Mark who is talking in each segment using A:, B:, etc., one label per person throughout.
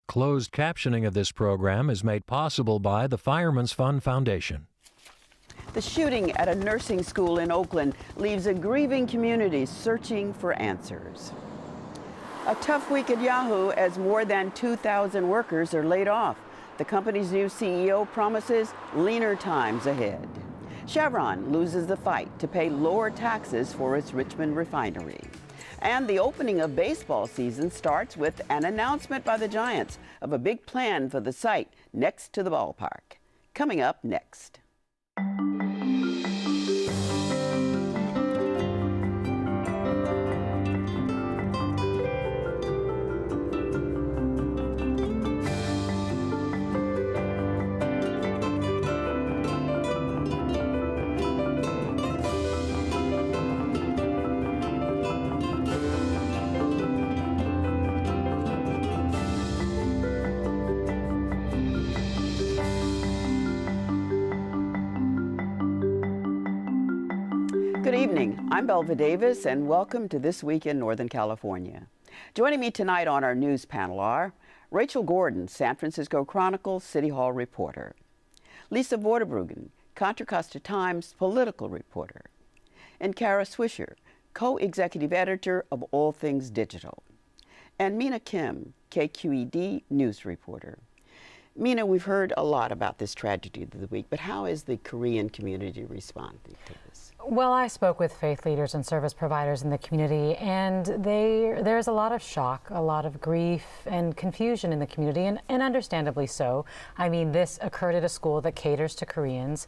A: Closed captioning of this program is made possible by the Fireman's Fund Foundation.
B: The shooting at a nursing school in Oakland leaves a grieving community searching for answers. A tough week at Yahoo as more than 2,000 workers are laid off. The company's new CEO promises leaner times ahead. Chevron loses the fight to pay lower taxes for its Richmond refinery. And the opening of baseball season starts with an announcement by the Giants of a big plan for the site next to the ballpark. Coming up next. Good evening. I'm Belva Davis, and welcome to This Week in Northern California. Joining me tonight on our news panel are Rachel Gordon, San Francisco Chronicle City Hall reporter; Lisa Vorderbrueggen, Contra Costa Times political reporter; and Kara Swisher, co-executive editor of All Things Digital; and Mina Kim, KQED news reporter. Mina, we've heard a lot about this tragedy of the week, but how is the Korean community responding to this?
C: Well, I spoke with faith leaders and service providers in the community, and there's a lot of shock, a lot of grief and confusion in the community, and understandably so. I mean, this occurred at a school that caters to Koreans.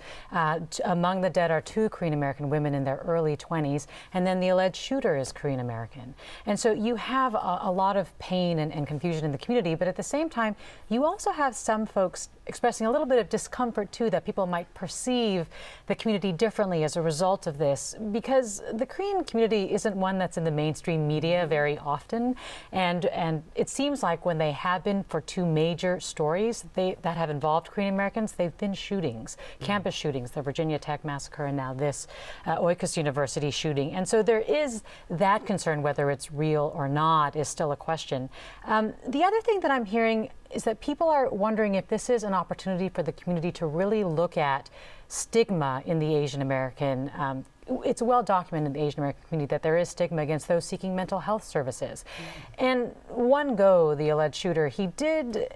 C: Among the dead are 2 Korean American women in their early 20s, and then the alleged shooter is Korean American. And so you have a lot of pain and confusion in the community, but at the same time, you also have some folks expressing a little bit of discomfort too, that people might perceive the community differently as a result of this, because the Korean community isn't one that's in the mainstream media very often, and it seems like when they have been for 2 major stories that have involved Korean Americans, they've been shootings, campus shootings, the Virginia Tech massacre, and now this Oikos University shooting. And so there is that concern, whether it's real or not is still a question. The other thing that I'm hearing is that people are wondering if this is an opportunity for the community to really look at stigma in the Asian American. It's well documented in the Asian American community that there is stigma against those seeking mental health services. And one go, the alleged shooter, he did,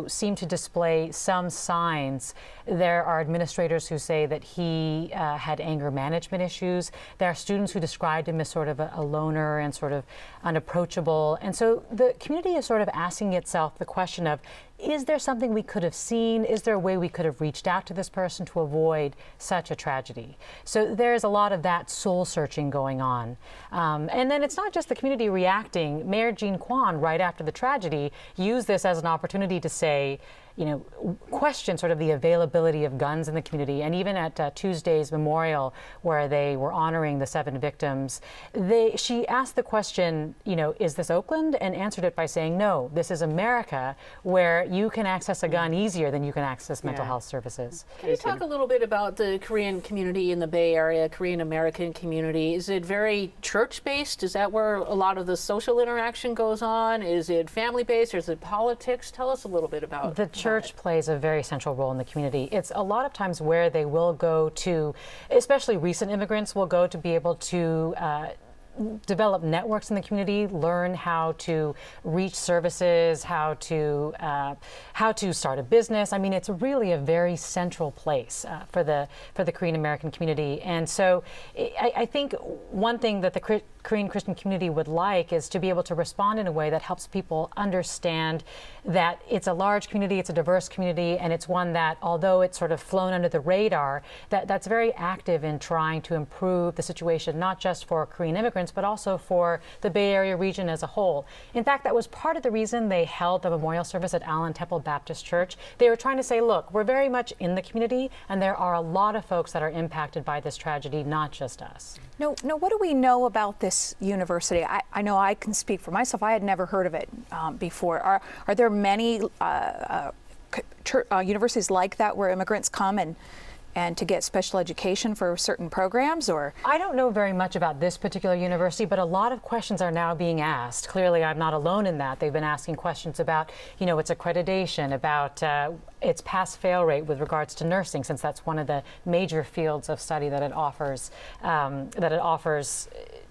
C: seem to display some signs. There are administrators who say that he had anger management issues. There are students who described him as sort of a loner and sort of unapproachable. And so the community is sort of asking itself the question of, is there something we could have seen? Is there a way we could have reached out to this person to avoid such a tragedy? So there's a lot of that soul searching going on. And then it's not just the community reacting. Mayor Jean Quan, right after the tragedy, used this as an opportunity to say, question sort of the availability of guns in the community. And even at Tuesday's memorial, where they were honoring the 7 victims, she asked the question, is this Oakland? And answered it by saying, no, this is America, where you can access a gun easier than you can access mental health services.
D: Can you talk a little bit about the Korean community in the Bay Area, Korean American community? Is it very church-based? Is that where a lot of the social interaction goes on? Is it family-based, or is it politics? Tell us a little bit about
C: the church plays a very central role in the community. It's a lot of times where they will go to, especially recent immigrants will go to be able to develop networks in the community, learn how to reach services, how to start a business. I mean, it's really a very central place for the Korean American community. And so I think one thing that the Korean Christian community would like is to be able to respond in a way that helps people understand that it's a large community, it's a diverse community, and it's one that, although it's sort of flown under the radar, that's very active in trying to improve the situation, not just for Korean immigrants, but also for the Bay Area region as a whole. In fact, that was part of the reason they held the memorial service at Allen Temple Baptist Church. They were trying to say, look, we're very much in the community, and there are a lot of folks that are impacted by this tragedy, not just us.
E: No, what do we know about this university? I know I can speak for myself. I had never heard of it before. Are there many universities like that where immigrants come and and to get special education for certain programs, or?
C: I don't know very much about this particular university, but a lot of questions are now being asked. Clearly, I'm not alone in that. They've been asking questions about, you know, its accreditation, about its pass-fail rate with regards to nursing, since that's one of the major fields of study that it offers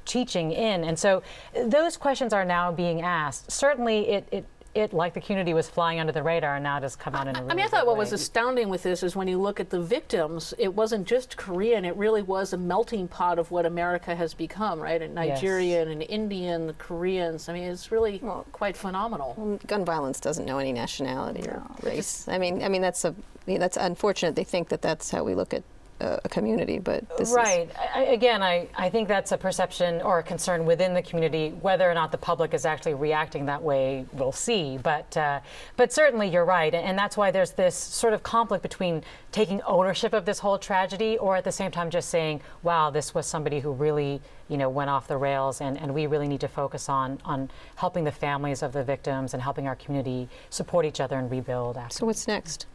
C: teaching in. And so those questions are now being asked. Certainly, it, like the community, was flying under the radar, and now just come out in a really
D: I mean, I thought
C: big
D: what
C: way.
D: was astounding with this is when you look at the victims, it wasn't just Korean, it really was a melting pot of what America has become, right? And Nigerian and Indian, the Koreans, I mean, it's really quite phenomenal.
F: Gun violence doesn't know any nationality or race. I mean, that's unfortunate. They think that that's how we look at a community, but this
C: right. I think that's a perception or a concern within the community. Whether or not the public is actually reacting that way, we'll see. But certainly you're right, and that's why there's this sort of conflict between taking ownership of this whole tragedy, or at the same time just saying, wow, this was somebody who really, you know, went off the rails, and we really need to focus on helping the families of the victims and helping our community support each other and rebuild after.
F: So what's next?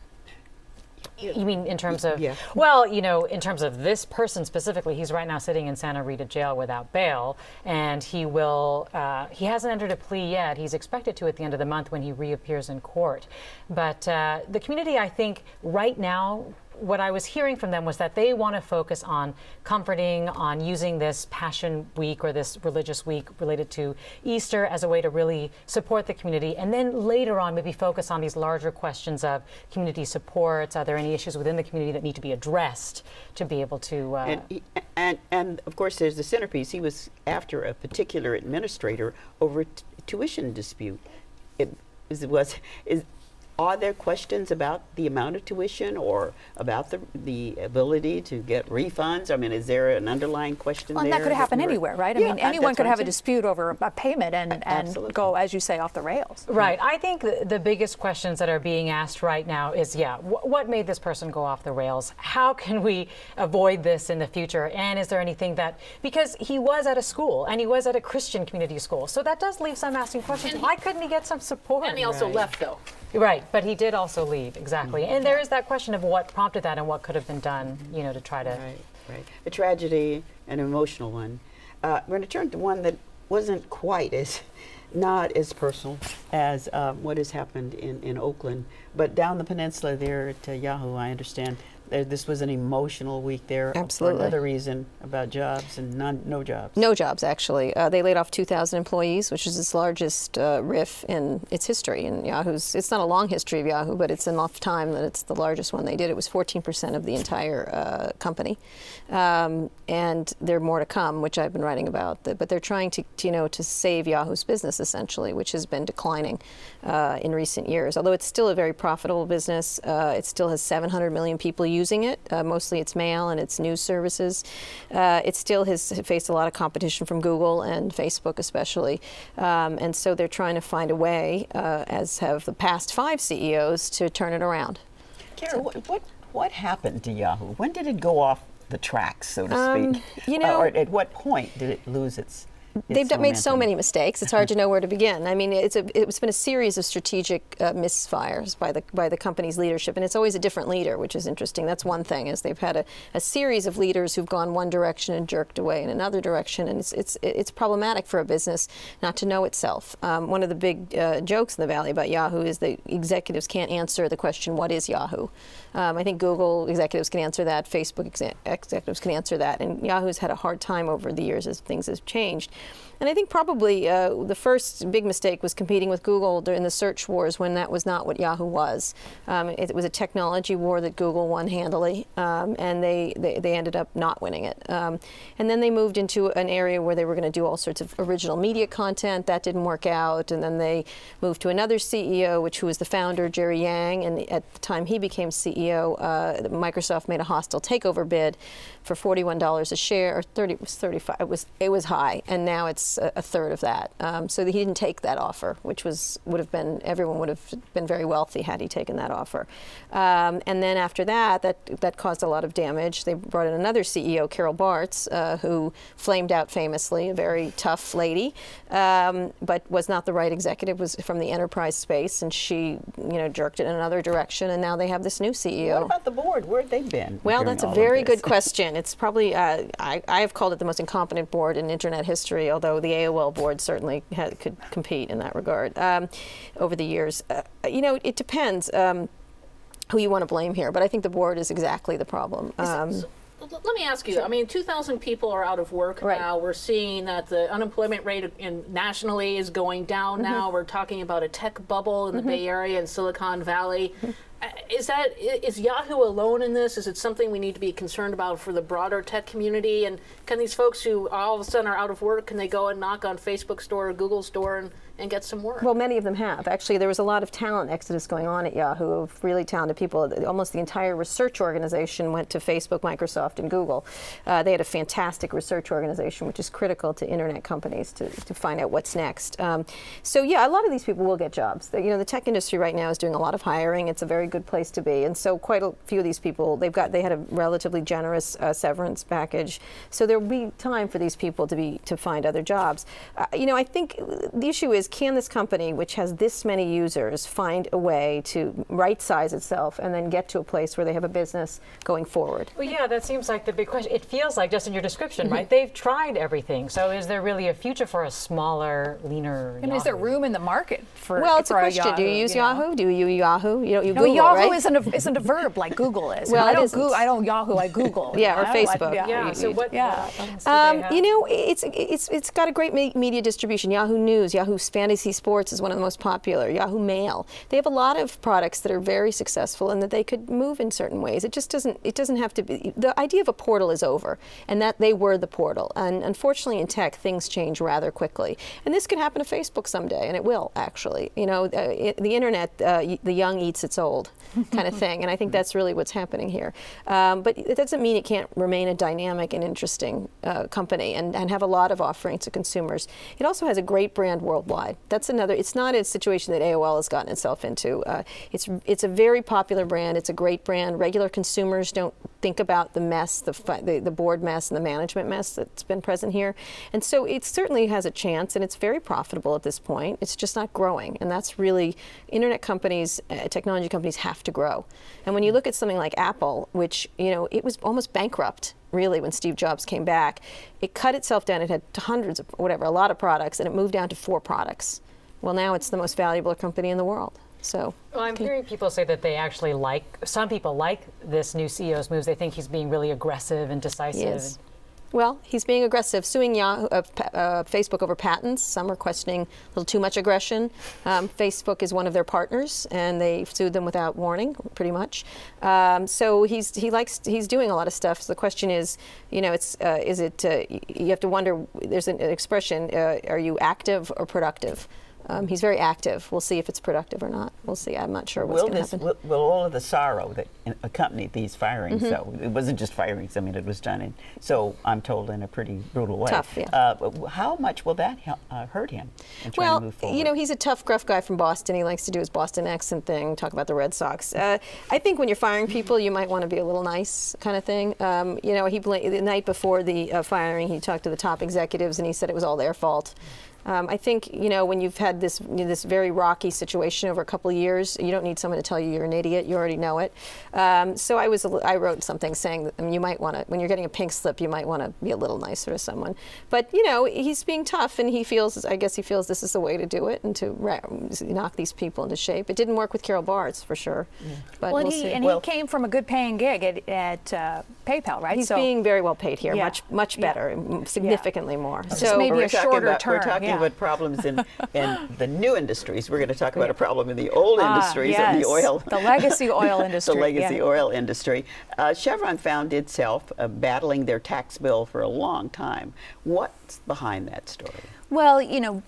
C: You mean in terms of,
B: Yeah.
C: well, you know, in terms of this person specifically, he's right now sitting in Santa Rita jail without bail, and he hasn't entered a plea yet. He's expected to at the end of the month when he reappears in court. But the community, I think, right now, what I was hearing from them was that they want to focus on comforting, on using this Passion Week or this religious week related to Easter as a way to really support the community. And then later on, maybe focus on these larger questions of community supports. Are there any issues within the community that need to be addressed to be able to...
B: And of course, there's the centerpiece. He was after a particular administrator over tuition dispute. Are there questions about the amount of tuition or about the ability to get refunds? I mean, is there an underlying question
E: Well,
B: there?
E: and that could happen anywhere, right? I mean, anyone could have a dispute over a payment and
B: Absolutely.
E: go, as you say, off the rails.
C: Right. I think the biggest questions that are being asked right now is, what made this person go off the rails? How can we avoid this in the future? And is there anything that, because he was at a school, and he was at a Christian community school, so that does leave some asking questions. Why couldn't he get some support?
D: And he also left, though.
C: Right, but he did also leave, exactly. And there is that question of what prompted that and what could have been done, you know, to try to...
B: Right. A tragedy, an emotional one. We're going to turn to one that wasn't quite not as personal as what has happened in Oakland, but down the peninsula there at Yahoo, I understand. This was an emotional week there.
F: Absolutely.
B: For another reason about jobs and no jobs.
F: No jobs, actually. They laid off 2,000 employees, which is its largest RIF in its history. And Yahoo's, it's not a long history of Yahoo, but it's enough time that it's the largest one they did. It was 14% of the entire company. And there are more to come, which I've been writing about. But they're trying to save Yahoo's business, essentially, which has been declining in recent years. Although it's still a very profitable business, it still has 700 million people using it. Mostly it's mail and it's news services. It still has faced a lot of competition from Google and Facebook especially. And so they're trying to find a way, as have the past 5 CEOs, to turn it around.
B: Kara, what happened to Yahoo? When did it go off the tracks, so to speak? Or at what point did it lose its
F: They've made so many mistakes. It's hard to know where to begin. I mean, it's been a series of strategic misfires by the company's leadership, and it's always a different leader, which is interesting. That's one thing, is they've had a series of leaders who've gone one direction and jerked away in another direction, and it's problematic for a business not to know itself. One of the big jokes in the Valley about Yahoo is that executives can't answer the question, what is Yahoo? I think Google executives can answer that, Facebook executives can answer that, and Yahoo's had a hard time over the years as things have changed. And I think probably the first big mistake was competing with Google during the search wars, when that was not what Yahoo was. It was a technology war that Google won handily, and they ended up not winning it. And then they moved into an area where they were going to do all sorts of original media content. That didn't work out. And then they moved to another CEO, who was the founder, Jerry Yang. And at the time he became CEO, Microsoft made a hostile takeover bid for $41 a share, or 30, it was 35. It was high. And now it's a third of that. So he didn't take that offer, which everyone would have been very wealthy had he taken that offer. And then after that caused a lot of damage. They brought in another CEO, Carol Bartz, who flamed out famously, a very tough lady, but was not the right executive, was from the enterprise space, and she, jerked it in another direction, and now they have this new CEO.
B: What about the board? Where have they been?
F: Well, that's a very good question. It's probably, I have called it the most incompetent board in internet history, although the AOL board certainly could compete in that regard over the years. It depends who you want to blame here, but I think the board is exactly the problem.
D: Let me ask you, I mean, 2,000 people are out of work now. We're seeing that the unemployment rate nationally is going down now. We're talking about a tech bubble in the Bay Area and Silicon Valley. Is Yahoo alone in this? Is it something we need to be concerned about for the broader tech community? And can these folks who all of a sudden are out of work, can they go and knock on Facebook store or Google store and get some work?
F: Well, many of them have. Actually, there was a lot of talent exodus going on at Yahoo of really talented people. Almost the entire research organization went to Facebook, Microsoft, and Google. They had a fantastic research organization, which is critical to internet companies to find out what's next. So yeah, a lot of these people will get jobs. The tech industry right now is doing a lot of hiring. It's a very good place to be, and so quite a few of these people, they had a relatively generous severance package. So there will be time for these people to find other jobs. I think the issue is, can this company, which has this many users, find a way to right-size itself and then get to a place where they have a business going forward?
C: Well, yeah, that seems like the big question. It feels like, just in your description, right? They've tried everything. So is there really a future for a smaller, leaner
E: And
C: Yahoo?
E: is there room in the market for
F: Well, it's a
E: for
F: question.
E: Yahoo,
F: Do you use Yahoo? Do you Yahoo? You
E: No,
F: Google,
E: Yahoo
F: right?
E: isn't a verb like Google is.
F: Well,
E: I don't
F: it isn't.
E: I don't Yahoo, I Google.
F: Yeah, or
E: I don't like
F: Facebook.
E: Yahoo.
C: Yeah, so what
E: Yeah.
C: buttons do they have?
F: It's got a great media distribution. Yahoo News, Yahoo Fantasy Sports is one of the most popular. Yahoo Mail. They have a lot of products that are very successful and that they could move in certain ways. It doesn't have to be. The idea of a portal is over, and that they were the portal. And unfortunately, in tech, things change rather quickly. And this could happen to Facebook someday, and it will actually. The internet, the young eats its old, kind of thing. And I think that's really what's happening here. But it doesn't mean it can't remain a dynamic and interesting company and have a lot of offerings to consumers. It also has a great brand worldwide. That's another. It's not a situation that AOL has gotten itself into. It's a very popular brand. It's a great brand. Regular consumers don't think about the mess, the board mess and the management mess that's been present here. And so it certainly has a chance, and it's very profitable at this point. It's just not growing. And that's really, internet companies, technology companies have to grow. And when you look at something like Apple, which, it was almost bankrupt, really, when Steve Jobs came back, it cut itself down. It had hundreds of, a lot of products, and it moved down to 4 products. Well, now it's the most valuable company in the world. So,
C: well, I'm hearing people say that they actually some people like this new CEO's moves. They think he's being really aggressive and decisive.
F: Yes. Well, he's being aggressive, suing Facebook over patents. Some are questioning a little too much aggression. Facebook is one of their partners, and they sued them without warning, pretty much. So he's doing a lot of stuff. So the question is, you have to wonder. There's an expression: are you active or productive? He's very active. We'll see if it's productive or not. We'll see. I'm not sure what's going to happen.
B: Will all of the sorrow that accompanied these firings, so it wasn't just firings, it was done I'm told, in a pretty brutal way.
F: Tough, yeah.
B: How much will that hurt him in trying to move forward?
F: He's a tough, gruff guy from Boston. He likes to do his Boston accent thing, talk about the Red Sox. I think when you're firing people, you might want to be a little nice, kind of thing. The night before the firing, he talked to the top executives, and he said it was all their fault. I think, when you've had this very rocky situation over a couple of years, you don't need someone to tell you you're an idiot. You already know it. So I wrote something saying that you might want to, when you're getting a pink slip, you might want to be a little nicer to someone. But, he's being tough, and I guess he feels this is the way to do it and to knock these people into shape. It didn't work with Carol Bartz, for sure. Yeah. But we'll see.
E: He came from a good paying gig at PayPal, right?
F: He's being very well paid here, much better, significantly more.
E: So maybe a shorter term.
B: We're talking about problems in the new industries. We're going to talk about a problem in the old industries,
E: yes.
B: the
E: legacy oil industry.
B: The legacy oil industry. Chevron found itself battling their tax bill for a long time. What's behind that story?
E: Well,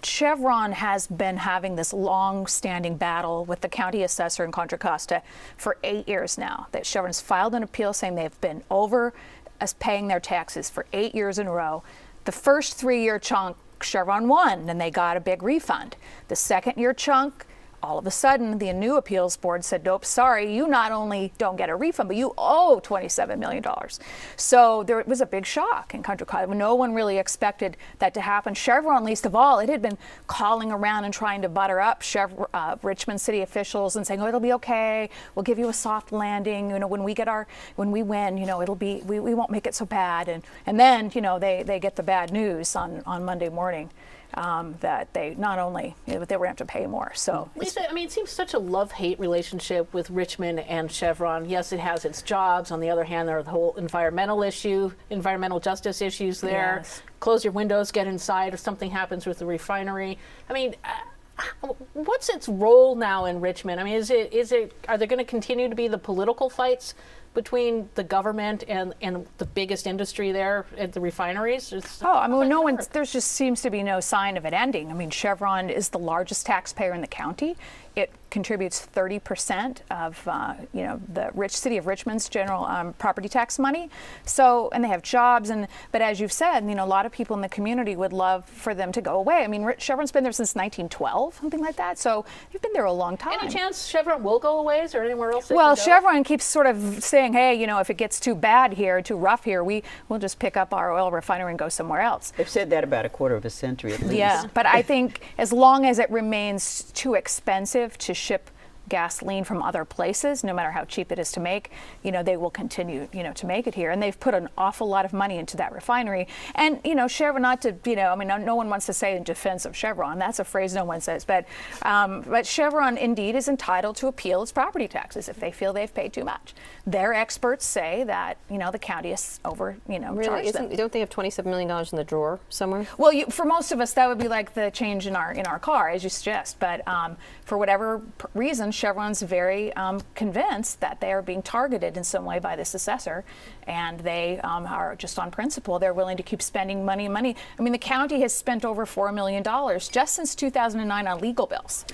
E: Chevron has been having this long-standing battle with the county assessor in Contra Costa for 8 years now. That Chevron's filed an appeal saying they've been over as paying their taxes for 8 years in a row. The first 3-year chunk Chevron won, and they got a big refund. The second-year chunk, all of a sudden, the new appeals board said, nope, sorry, you not only don't get a refund, but you owe $27 million. So there was a big shock in Contra. No one really expected that to happen. Chevron, least of all, it had been calling around and trying to butter up Richmond city officials and saying, oh, it'll be okay. We'll give you a soft landing. You know, when we win, you know, it'll be, we won't make it so bad. And then, you know, they get the bad news on Monday morning. That they not only, you know, but they were going to have to pay more. So,
D: Lisa, I mean, it seems such a love-hate relationship with Richmond and Chevron. Yes, it has its jobs. On the other hand, there are the whole environmental justice issues there.
E: Yes.
D: Close your windows, get inside if something happens with the refinery. I mean, what's its role now in Richmond? I mean, are there going to continue to be the political fights between the government and the biggest industry there at the refineries?
E: I mean, there just seems to be no sign of it ending. I mean, Chevron is the largest taxpayer in the county. It contributes 30% of the rich city of Richmond's general property tax money. So, and they have jobs, but as you've said, you know, a lot of people in the community would love for them to go away. I mean, Chevron's been there since 1912, something like that. So you've been there a long time.
D: Any chance Chevron will go away? Is there anywhere else?
E: Well, Chevron keeps sort of saying, hey, you know, if it gets too bad here, too rough here, we'll just pick up our oil refinery and go somewhere else.
B: They've said that about a quarter of a century at least.
E: Yeah, but I think as long as it remains too expensive to ship gasoline from other places, no matter how cheap it is to make, you know, they will continue, you know, to make it here. And they've put an awful lot of money into that refinery. And, you know, Chevron, not to, you know, I mean, no one wants to say in defense of Chevron. That's a phrase no one says. But Chevron indeed is entitled to appeal its property taxes if they feel they've paid too much. Their experts say that, you know, the county is
F: Really, don't they have $27 million in the drawer somewhere?
E: Well, for most of us, that would be like the change in our car, as you suggest. But for whatever reason, Chevron's very convinced that they are being targeted in some way by this assessor, and they are just on principle. They're willing to keep spending money. I mean, the county has spent over $4 million just since 2009 on legal bills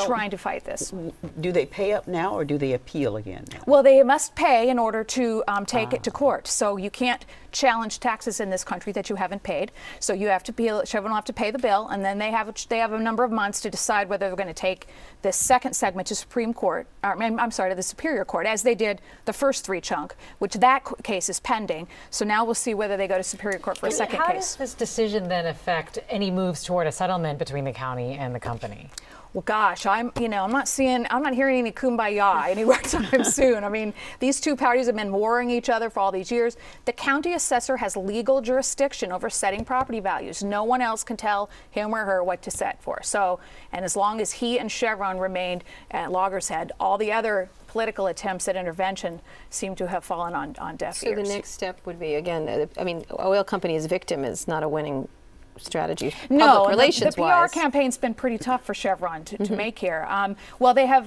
E: trying to fight this.
B: Do they pay up now or do they appeal again?
E: Well, they must pay in order to take it to court. So you can't challenge taxes in this country that you haven't paid. So you have to appeal. Chevron will have to pay the bill, and then they have a number of months to decide whether they're going to take this second segment to Supreme Court. To the Superior Court, as they did the first three chunk, which that case is pending. So now we'll see whether they go to Superior Court for a second case.
C: How does this decision then affect any moves toward a settlement between the county and the company?
E: Well, gosh, I'm not hearing any kumbaya anywhere time soon. I mean, these two parties have been warring each other for all these years. The county assessor has legal jurisdiction over setting property values. No one else can tell him or her what to set for. So, and as long as he and Chevron remained at loggerheads, all the other political attempts at intervention seem to have fallen on deaf ears.
F: So the next step would be, again, I mean, oil company's victim is not a winning strategy.
E: No,
F: relations
E: the PR campaign's been pretty tough for Chevron to make here.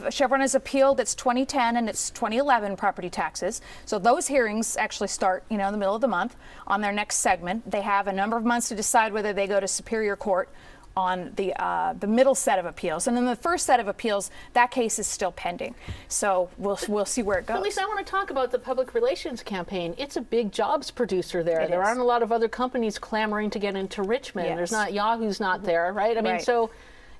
E: Chevron has appealed its 2010 and its 2011 property taxes. So those hearings actually start, in the middle of the month on their next segment. They have a number of months to decide whether they go to Superior Court on the middle set of appeals. And in the first set of appeals, that case is still pending. So we'll see where it goes.
D: But Lisa, I want to talk about the public relations campaign. It's a big jobs producer there. There aren't a lot of other companies clamoring to get into Richmond.
E: Yes.
D: There's not, Yahoo's not there, right? I mean,
E: Right.
D: so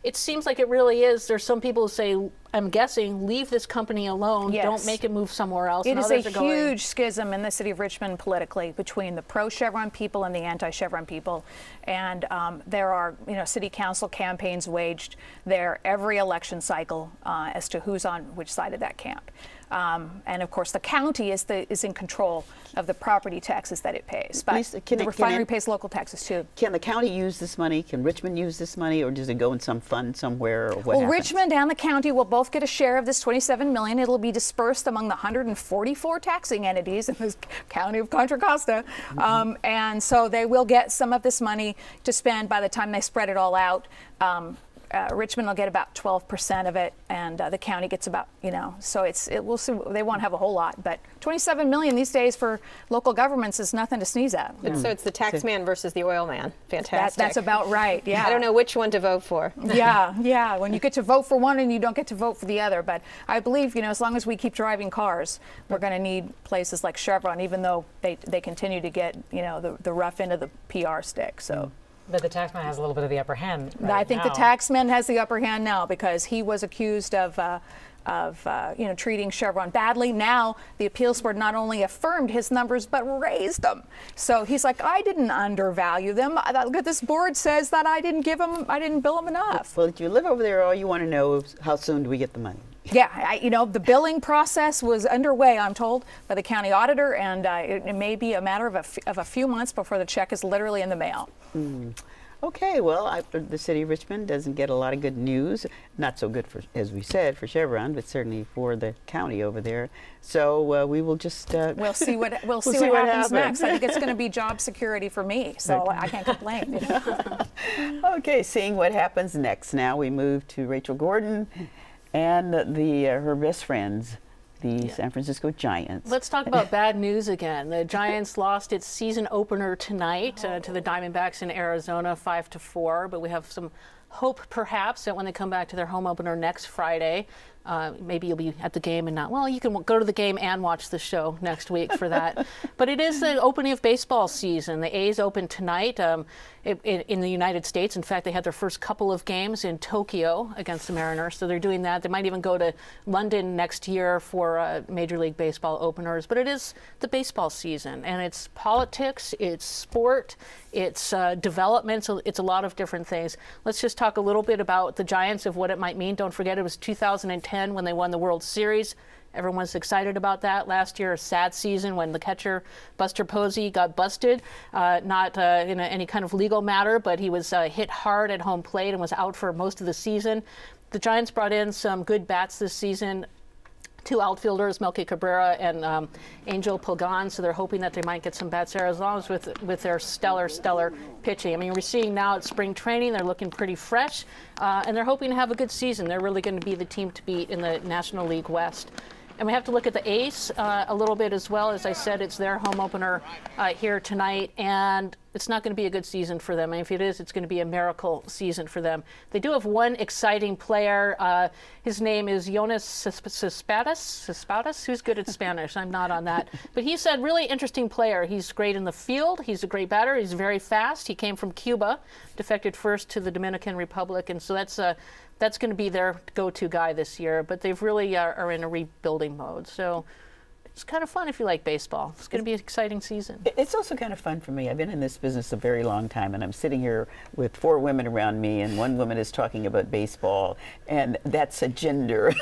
D: it seems like it really is. There's some people who say, I'm guessing, leave this company alone.
E: Yes.
D: Don't make it move somewhere else.
E: It
D: And
E: is
D: others
E: a
D: are going,
E: huge schism in the city of Richmond politically between the pro-Chevron people and the anti-Chevron people. And there are, city council campaigns waged there every election cycle as to who's on which side of that camp. And of course, the county is in control of the property taxes that it pays. But
B: Lisa,
E: the refinery pays local taxes too.
B: Can the county use this money? Can Richmond use this money, or does it go in some fund somewhere, or what
E: Well,
B: happens?
E: Richmond and the county will both get a share of this $27 million. It'll be dispersed among the 144 taxing entities in this county of Contra Costa. And so they will get some of this money to spend by the time they spread it all out. Richmond will get about 12% of it, and the county gets about, so we'll see. They won't have a whole lot, but $27 million these days for local governments is nothing to sneeze at.
F: So it's the tax man versus the oil man. Fantastic.
E: That's about right. Yeah.
F: I don't know which one to vote for.
E: Yeah. When you get to vote for one and you don't get to vote for the other, but I believe, as long as we keep driving cars, we're going to need places like Chevron, even though they continue to get, the rough end of the PR stick. So.
C: But the taxman has a little bit of the upper hand right
E: I think
C: now.
E: the taxman has the upper hand now because he was accused of treating Chevron badly. Now the appeals board not only affirmed his numbers but raised them. So he's like, I didn't undervalue them. This board says that I didn't bill them enough.
B: Well, if you live over there, all you want to know is how soon do we get the money?
E: Yeah, the billing process was underway, I'm told, by the county auditor, and it may be a matter of a few months before the check is literally in the mail.
B: Okay, well, the city of Richmond doesn't get a lot of good news. Not so good, as we said, for Chevron, but certainly for the county over there. So we will just...
E: We'll see what happens next. I think it's going to be job security for me, so I can't complain.
B: Okay, seeing what happens next. Now we move to Rachel Gordon and her best friends, the San Francisco Giants.
D: Let's talk about bad news again. The Giants lost its season opener tonight to the Diamondbacks in Arizona, 5-4. But we have some hope, perhaps, that when they come back to their home opener next Friday, maybe you'll be at the game and not. Well, you can go to the game and watch the show next week for that. But it is the opening of baseball season. The A's open tonight in the United States. In fact, they had their first couple of games in Tokyo against the Mariners. So they're doing that. They might even go to London next year for Major League Baseball openers. But it is the baseball season. And it's politics, it's sport, it's development. So it's a lot of different things. Let's just talk a little bit about the Giants, of what it might mean. Don't forget, it was 2010 when they won the World Series. Everyone's excited about that. Last year, a sad season when the catcher, Buster Posey, got busted. Not in any kind of legal matter, but he was hit hard at home plate and was out for most of the season. The Giants brought in some good bats this season. Two outfielders, Melky Cabrera and Angel Pagan, so they're hoping that they might get some bats there, as long as with their stellar pitching. I mean, we're seeing now at spring training, they're looking pretty fresh, and they're hoping to have a good season. They're really going to be the team to beat in the National League West. And we have to look at the A's a little bit as well. As I said, it's their home opener here tonight, and it's not going to be a good season for them. And if it is, it's going to be a miracle season for them. They do have one exciting player. His name is Jonas Cespedes. Who's good at Spanish? I'm not on that. But he's a really interesting player. He's great in the field. He's a great batter. He's very fast. He came from Cuba, defected first to the Dominican Republic, and so that's going to be their go-to guy this year. But they've really are in a rebuilding mode. So it's kind of fun if you like baseball. It's going to be an exciting season.
B: It's also kind of fun for me. I've been in this business a very long time, and I'm sitting here with 4 women around me, and one woman is talking about baseball, and that's a gender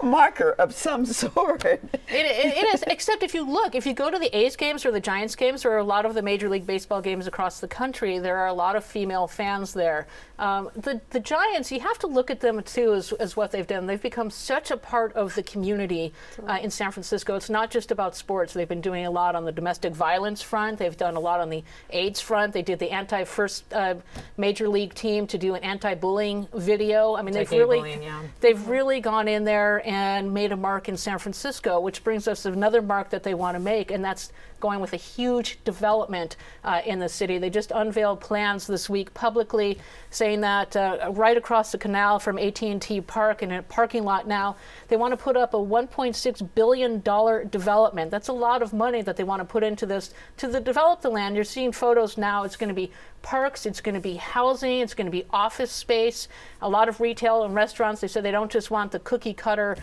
B: marker of some sort.
D: It is, except if you go to the A's games or the Giants games or a lot of the Major League Baseball games across the country, there are a lot of female fans there. The Giants, you have to look at them too as what they've done. They've become such a part of the community in San Francisco. It's not just about sports. They've been doing a lot on the domestic violence front. They've done a lot on the AIDS front. They did the first major league team to do an anti-bullying video. I mean, they've really gone in there and made a mark in San Francisco, which brings us to another mark that they want to make, and that's going with a huge development in the city. They just unveiled plans this week publicly saying that right across the canal from AT&T Park, in a parking lot now, they want to put up a $1.6 billion development. That's a lot of money that they want to put into this to develop the land. You're seeing photos now. It's going to be parks, it's going to be housing, it's going to be office space, a lot of retail and restaurants. They said they don't just want the cookie cutter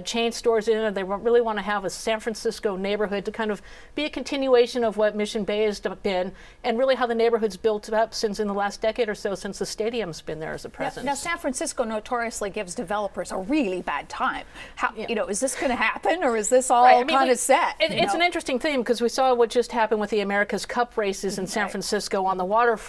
D: chain stores in it. They really want to have a San Francisco neighborhood to kind of be a continuation of what Mission Bay has been, and really how the neighborhood's built up since in the last decade or so, since the stadium's been there as a presence.
E: Now San Francisco notoriously gives developers a really bad time. How, is this going to happen, or is this all kind of set?
D: It's an interesting thing, because we saw what just happened with the America's Cup races in San Francisco on the waterfront.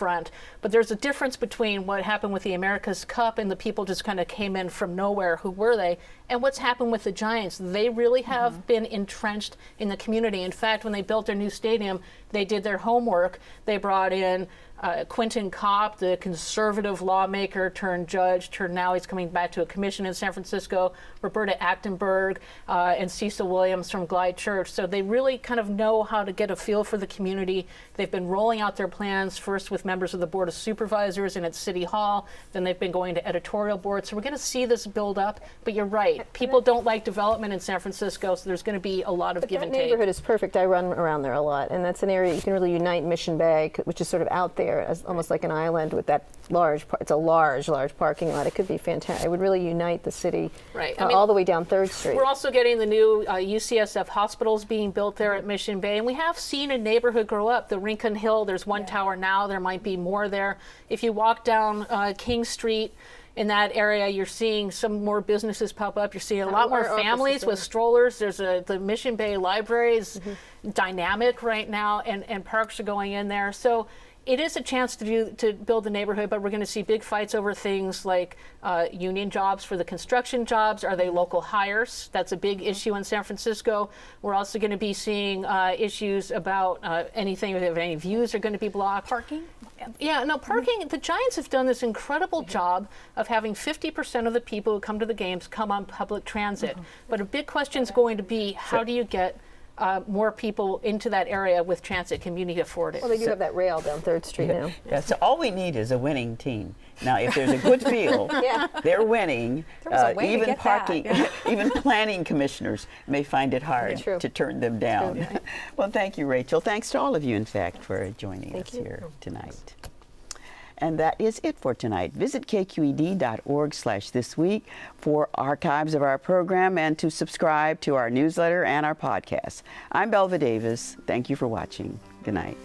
D: But there's a difference between what happened with the America's Cup and the people just kind of came in from nowhere. Who were they? And what's happened with the Giants. They really have been entrenched in the community. In fact, when they built their new stadium, they did their homework. They brought in Quentin Kopp, the conservative lawmaker turned judge, now he's coming back to a commission in San Francisco, Roberta Achtenberg, and Cecil Williams from Glide Church. So they really kind of know how to get a feel for the community. They've been rolling out their plans first with members of the Board of Supervisors and at City Hall. Then they've been going to editorial boards. So we're going to see this build up. But you're right. People don't like development in San Francisco, so there's going to be a lot of give and take.
F: That neighborhood is perfect. I run around there a lot, and that's an area you can really unite Mission Bay, which is sort of out there, there, as almost like an island with that large. It's a large parking lot. It could be fantastic. It would really unite the city,
D: Right.
F: all the way down 3rd Street.
D: We're also getting the new UCSF hospitals being built there at Mission Bay, and we have seen a neighborhood grow up. The Rincon Hill, there's one tower now. There might be more there. If you walk down King Street, in that area, you're seeing some more businesses pop up. You're seeing a lot more families with strollers. There's the Mission Bay Library is dynamic right now, and parks are going in there. So it is a chance to build the neighborhood, but we're going to see big fights over things like union jobs for the construction jobs. Are they local hires? That's a big issue in San Francisco. We're also going to be seeing issues about anything, if any views are going to be blocked.
E: Parking?
D: Yeah, no, parking, the Giants have done this incredible job of having 50% of the people who come to the games come on public transit. But a big question is going to be, how do you get more people into that area with transit? Can you afford it?
F: Well, they do have that rail down 3rd Street now.
B: Yeah, so all we need is a winning team. Now, if there's a good field, they're winning.
E: There was a way to
B: even
E: get
B: parking,
E: that.
B: even planning commissioners may find it hard to turn them down. Well, thank you, Rachel. Thanks to all of you, in fact, for joining us here tonight. And that is it for tonight. Visit kqed.org/thisweek for archives of our program and to subscribe to our newsletter and our podcast. I'm Belva Davis. Thank you for watching. Good night.